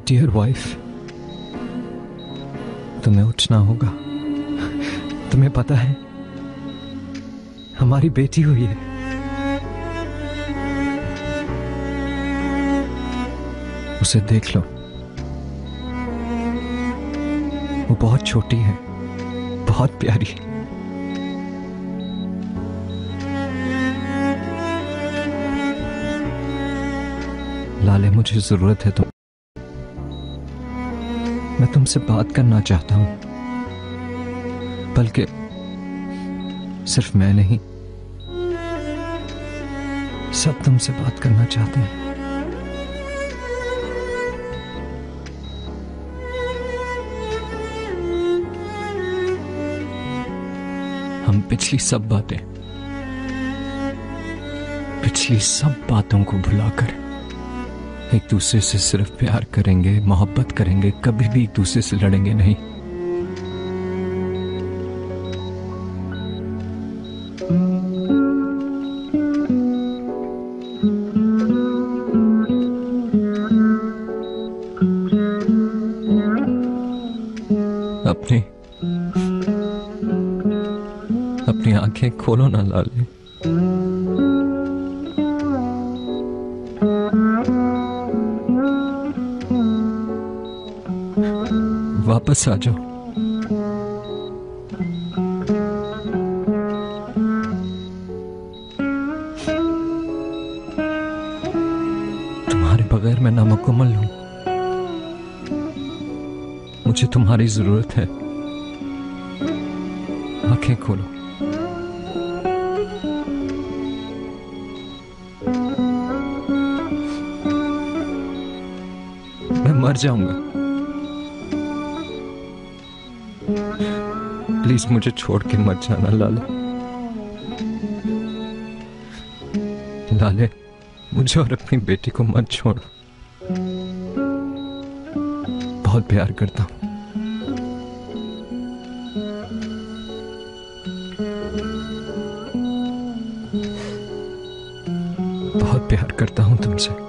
Dear wife, तुम्हें उठना होगा। तुम्हें पता है हमारी बेटी हुई है। उसे देख लो, वो बहुत छोटी है, बहुत प्यारी। लाले, मुझे जरूरत है मैं तुमसे बात करना चाहता हूं, बल्कि सिर्फ मैं नहीं, सब तुमसे बात करना चाहते हैं। हम पिछली सब बातों को भुलाकर एक दूसरे से सिर्फ प्यार करेंगे, मोहब्बत करेंगे, कभी भी एक दूसरे से लड़ेंगे नहीं। अपनी आंखें खोलो ना लाले। वापस आ जाओ। तुम्हारे बगैर मैं नामुकम्मल हूं। मुझे तुम्हारी जरूरत है। आंखें खोलो। मैं मर जाऊंगा। प्लीज मुझे छोड़ के मत जाना लाले। लाले, मुझे और अपनी बेटी को मत छोड़ो। बहुत प्यार करता हूं। बहुत प्यार करता हूं तुमसे।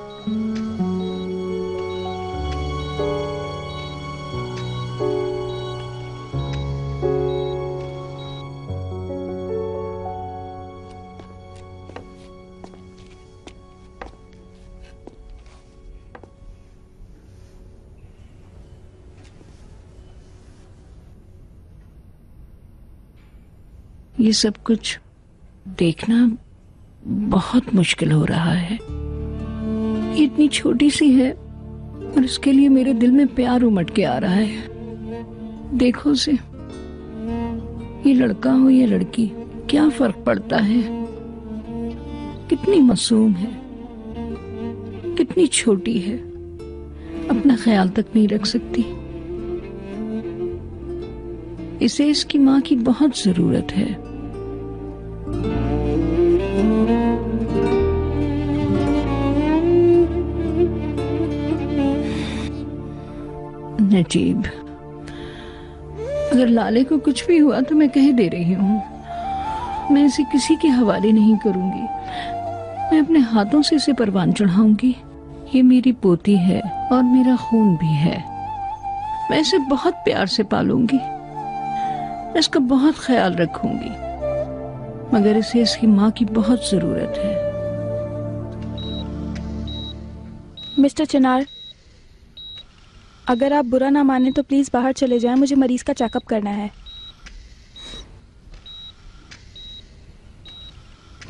ये सब कुछ देखना बहुत मुश्किल हो रहा है। ये इतनी छोटी सी है और इसके लिए मेरे दिल में प्यार उमड़ के आ रहा है। देखो उसे, ये लड़का हो या लड़की, क्या फर्क पड़ता है? कितनी मासूम है, कितनी छोटी है, अपना ख्याल तक नहीं रख सकती। इसे इसकी माँ की बहुत जरूरत है। नजीब, अगर लाले को कुछ भी हुआ तो मैं कह दे रही हूँ, मैं इसे किसी के हवाले नहीं करूंगी। मैं अपने हाथों से इसे परवान चढ़ाऊंगी। ये मेरी पोती है और मेरा खून भी है। मैं इसे बहुत प्यार से पालूंगी, मैं इसका बहुत ख्याल रखूंगी, मगर इसे इसकी माँ की बहुत जरूरत है। मिस्टर चिनार, अगर आप बुरा ना माने तो प्लीज बाहर चले जाएं, मुझे मरीज का चेकअप करना है।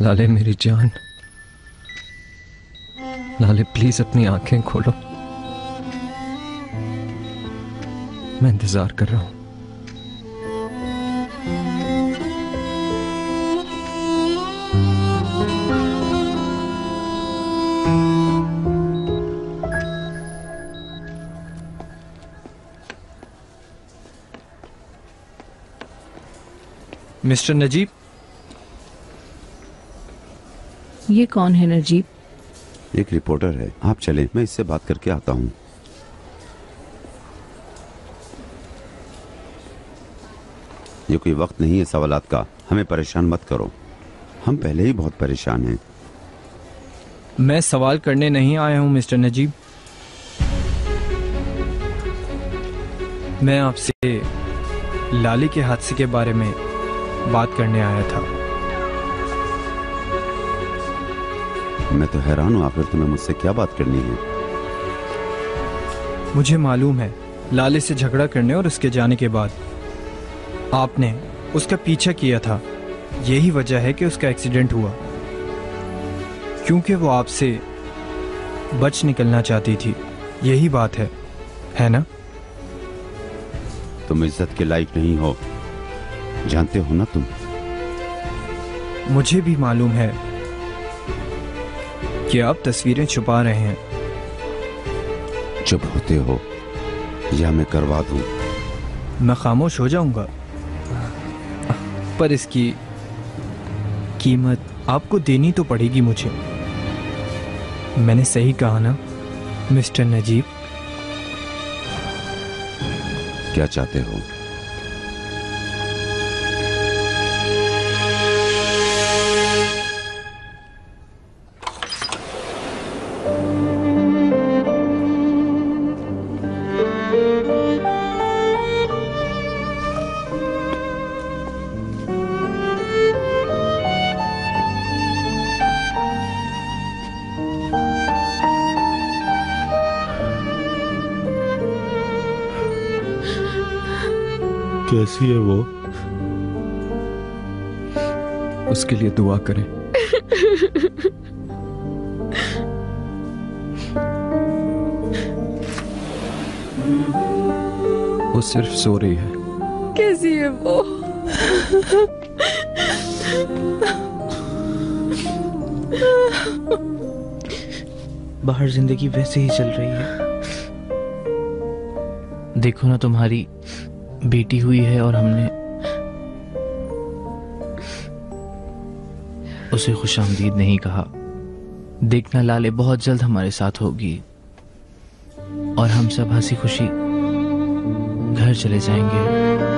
लाले मेरी जान, लाले प्लीज अपनी आंखें खोलो। मैं इंतजार कर रहा हूं। मिस्टर नजीब। ये कौन है नजीब? एक रिपोर्टर है। आप चलें, मैं इससे बात करके आता हूँ। ये कोई वक्त नहीं है सवालात का। हमें परेशान मत करो, हम पहले ही बहुत परेशान हैं। मैं सवाल करने नहीं आया हूँ मिस्टर नजीब। मैं आपसे लाली के हादसे के बारे में बात करने आया था। मैं तो हैरान हूँ, आखिर तुम्हें मुझसे क्या बात करनी है? मुझे मालूम है लाले से झगड़ा करने और उसके जाने के बाद आपने उसका पीछा किया था। यही वजह है कि उसका एक्सीडेंट हुआ, क्योंकि वो आपसे बच निकलना चाहती थी। यही बात है ना? तुम इज्जत के लायक नहीं हो, जानते हो ना तुम। मुझे भी मालूम है कि आप तस्वीरें छुपा रहे हैं। चुप होते हो या मैं करवा दूं? मैं खामोश हो जाऊंगा, पर इसकी कीमत आपको देनी तो पड़ेगी मुझे। मैंने सही कहा ना मिस्टर नजीब? क्या चाहते हो? कैसी है वो? उसके लिए दुआ करें। वो सिर्फ सो रही है। कैसी है वो? बाहर जिंदगी वैसे ही चल रही है। देखो ना, तुम्हारी बेटी हुई है और हमने उसे खुशामदीद नहीं कहा। देखना लाले बहुत जल्द हमारे साथ होगी और हम सब हंसी खुशी घर चले जाएंगे।